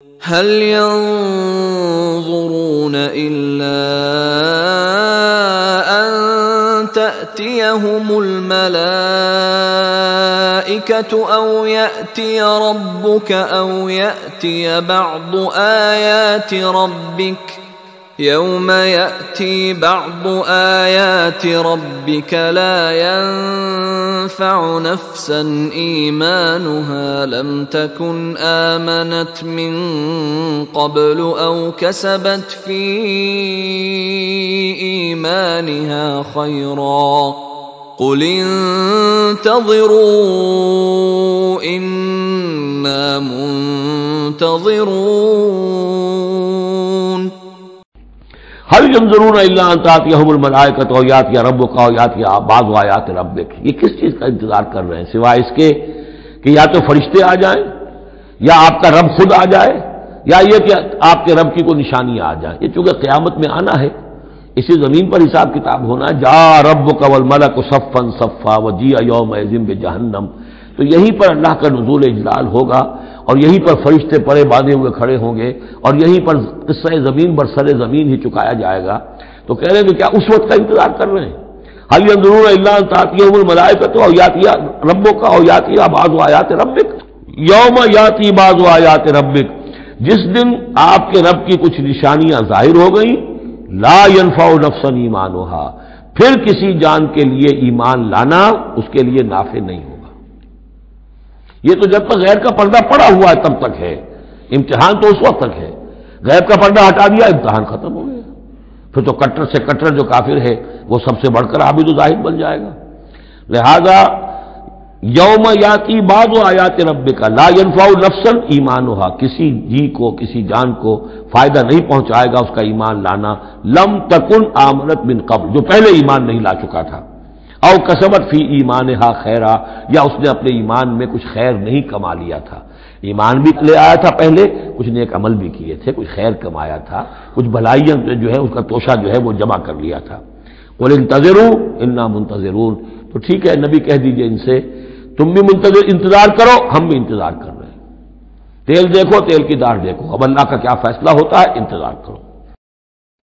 هل ينظرون إلا أن تأتيهم الملائكة أو يأتي ربك أو يأتي بعض آيات ربك يوم يأتي بعض آيات ربك لا ينفع نفسا إيمانها لم تكن آمنت من قبل أو كسبت في إيمانها خيرا قل انتظروا إنا منتظرون هل ينظرون الا ان تاتيهم الملائکۃ او یاتی ربک او یاتی بعض آیات ربک، یہ کس چیز کا انتظار کر رہے ہیں سوائے اس کے کہ یا تو فرشتے آ جائیں یا آپ کا رب خود آ جائے یا یہ کہ آپ کے رب کی کوئی نشانیاں آ جائیں۔ یہ چونکہ قیامت میں آنا ہے، اسی زمین پر حساب کتاب ہونا ہے، جا ربک والملک صفا صفا وجیء یومئذ بجہنم، تو یہیں پر اللہ کا نزول اجلال ہوگا اور یہیں پر فرشتے پڑے باندھے ہوئے کھڑے ہوں گے اور یہیں پر قصہ زمین بر سر زمین ہی چکایا جائے گا۔ تو کہہ رہے ہیں کہ کیا اس وقت کا انتظار کر رہے ہیں؟ حل ينظرون الا ان تاتيهم الملائکۃ او یاتی ربک او یاتی بعض آیات ربک یوم یاتی بعض آیات ربک، جس دن آپ کے رب کی کچھ نشانیاں ظاہر ہو گئیں، لا ينفع نفسا ایمانها، پھر کسی جان کے لیے ایمان لانا اس کے لیے نافع نہیں ہوگا۔ یہ تو جب تک غیب کا پردہ پڑا ہوا ہے تب تک ہے، امتحان تو اس وقت تک ہے، غیب کا پردہ ہٹا دیا امتحان ختم ہو گیا، پھر تو کٹر سے کٹر جو کافر ہے وہ سب سے بڑھ کر عابد و زاہد بن جائے گا۔ لہذا یوم یاتی بعض آیات ربک لا ينفع نفسا ایمانها، کسی جی کو کسی جان کو فائدہ نہیں پہنچائے گا اس کا ایمان لانا، لم تکن آمنت من قبل، جو پہلے ایمان نہیں لا چکا تھا، او کسبت فی ایمانہا خیرا، یا اس نے اپنے ایمان میں کچھ خیر نہیں کما لیا تھا، ایمان بھی لے آیا تھا پہلے، کچھ نیک عمل بھی کیے تھے، کچھ خیر کمایا تھا، کچھ بھلائیاں جو ہے اس کا توشہ جو ہے وہ جمع کر لیا تھا۔ قل انتظروا انا منتظرون، تو ٹھیک ہے نبی کہہ دیجئے ان سے تم بھی انتظار کرو، ہم بھی انتظار کر رہے ہیں، تیل دیکھو تیل کی داڑھ دیکھو، اب اللہ کا کیا فیصلہ ہوتا ہے انتظار کرو۔